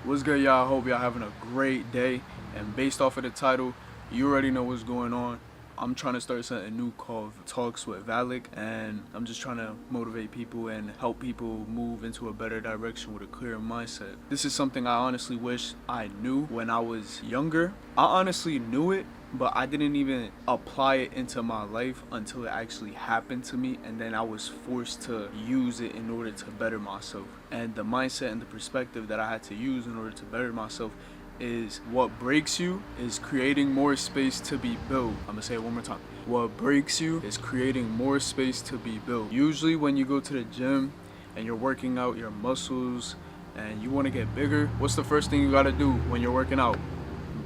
What's good, y'all? I hope y'all having a great day. And based off of the title, you already know what's going on. I'm trying to start something new called Talks with Valak, and I'm just trying to motivate people and help people move into a better direction with a clear mindset. This is something I honestly wish I knew when I was younger. I honestly knew it, but I didn't even apply it into my life until it actually happened to me, and then I was forced to use it in order to better myself. And the mindset and the perspective that I had to use in order to better myself is what breaks you is creating more space to be built. I'm gonna say it one more time. What breaks you is creating more space to be built. Usually when you go to the gym and you're working out your muscles and you want to get bigger, what's the first thing you gotta do when you're working out?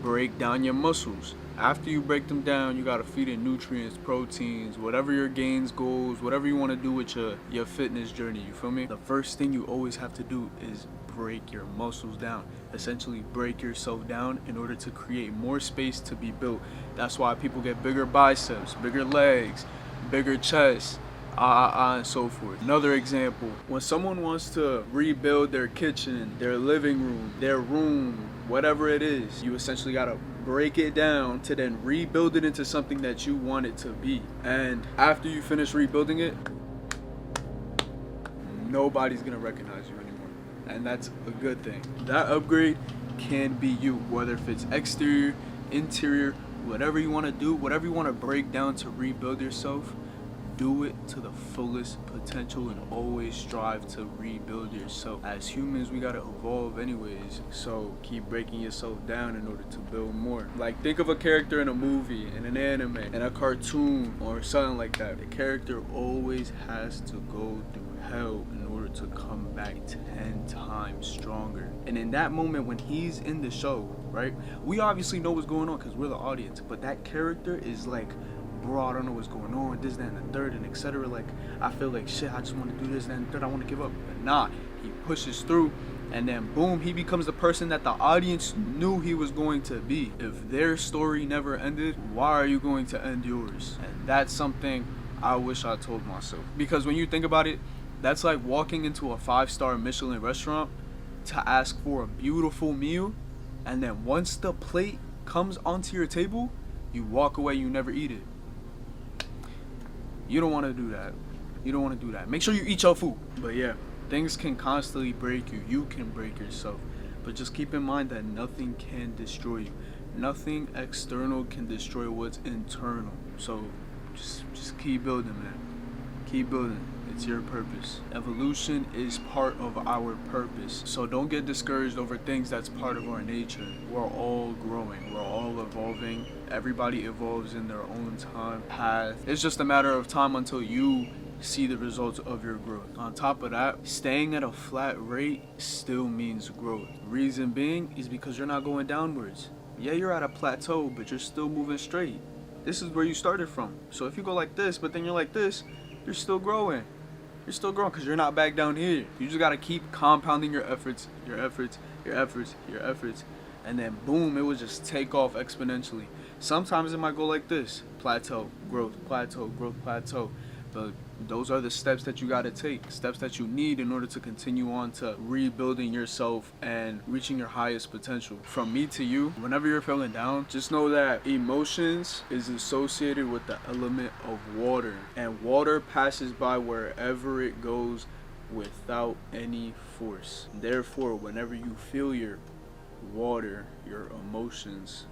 Break down your muscles. After you break them down, you gotta feed in nutrients, proteins, whatever your gains, goals, whatever you want to do with your fitness journey, you feel me? The first thing you always have to do is break your muscles down. Essentially break yourself down in order to create more space to be built. That's why people get bigger biceps, bigger legs, bigger chest, and so forth. Another example, when someone wants to rebuild their kitchen, their living room, their room, whatever it is, you essentially gotta break it down to then rebuild it into something that you want it to be. And after you finish rebuilding it, nobody's gonna recognize you anymore. And that's a good thing. That upgrade can be you, whether if it's exterior, interior, whatever you want to do, whatever you want to break down to rebuild yourself, do it to the fullest potential and always strive to rebuild yourself. As humans, we gotta evolve anyways, so keep breaking yourself down in order to build more. Like, think of a character in a movie, in an anime, in a cartoon, or something like that. The character always has to go through hell in order to come back 10 times stronger. And in that moment when he's in the show, right, we obviously know what's going on because we're the audience, but that character is like, bro, I don't know what's going on, this, that, and the third, and etc. Like, I feel like shit, I just want to do this, that, and the third, I want to give up. But nah, he pushes through, and then boom, he becomes the person that the audience knew he was going to be. If their story never ended, why are you going to end yours? And that's something I wish I told myself. Because when you think about it, that's like walking into a 5-star Michelin restaurant to ask for a beautiful meal, and then once the plate comes onto your table, you walk away, you never eat it. You don't want to do that. You don't want to do that. Make sure you eat your food. But yeah, things can constantly break you. You can break yourself. But just keep in mind that nothing can destroy you. Nothing external can destroy what's internal. So just keep building, man. Keep building. It's your purpose. Evolution is part of our purpose. So don't get discouraged over things that's part of our nature. We're all growing. We're all evolving. Everybody evolves in their own time path. It's just a matter of time until you see the results of your growth. On top of that, staying at a flat rate still means growth. Reason being is because you're not going downwards. Yeah, you're at a plateau, but you're still moving straight. This is where you started from. So if you go like this, but then you're like this, you're still growing. You're still growing because you're not back down here. You just got to keep compounding your efforts, and then boom, it will just take off exponentially. Sometimes it might go like this: plateau, growth, plateau, growth, plateau. But those are the steps that you got to take, steps that you need in order to continue on to rebuilding yourself and reaching your highest potential. From me to you, whenever you're feeling down, just know that emotions is associated with the element of water, and water passes by wherever it goes without any force. Therefore, whenever you feel your water, your emotions,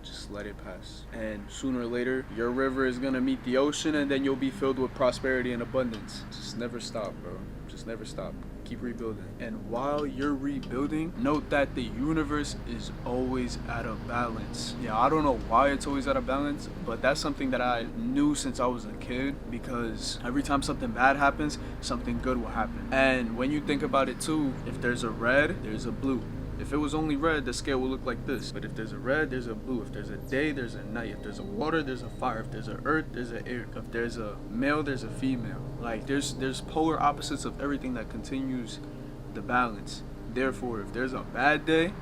just let it pass. And sooner or later, your river is gonna meet the ocean, and then you'll be filled with prosperity and abundance. Just never stop, bro. Just never stop. Keep rebuilding. And while you're rebuilding, note that the universe is always out of balance. Yeah, I don't know why it's always out of balance, but that's something that I knew since I was a kid, because every time something bad happens, something good will happen. And when you think about it too, if there's a red, there's a blue. If it was only red, the scale will look like this. But if there's a red, there's a blue. If there's a day, there's a night. If there's a water, there's a fire. If there's a earth, there's an air. If there's a male, there's a female. Like, there's polar opposites of everything that continues the balance. Therefore, if there's a bad day,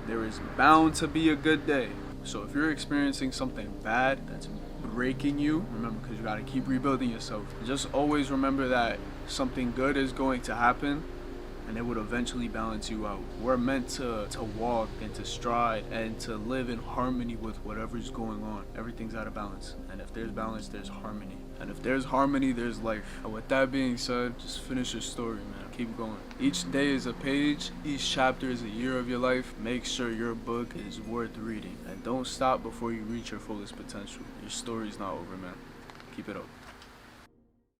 there is bound to be a good day. So if you're experiencing something bad that's breaking you, remember, because you got to keep rebuilding yourself. Just always remember that something good is going to happen, and it would eventually balance you out. We're meant to walk and to stride and to live in harmony with whatever's going on. Everything's out of balance, and if there's balance, there's harmony. And if there's harmony, there's life. And with that being said, just finish your story, man. Keep going. Each day is a page. Each chapter is a year of your life. Make sure your book is worth reading. And don't stop before you reach your fullest potential. Your story's not over, man. Keep it up.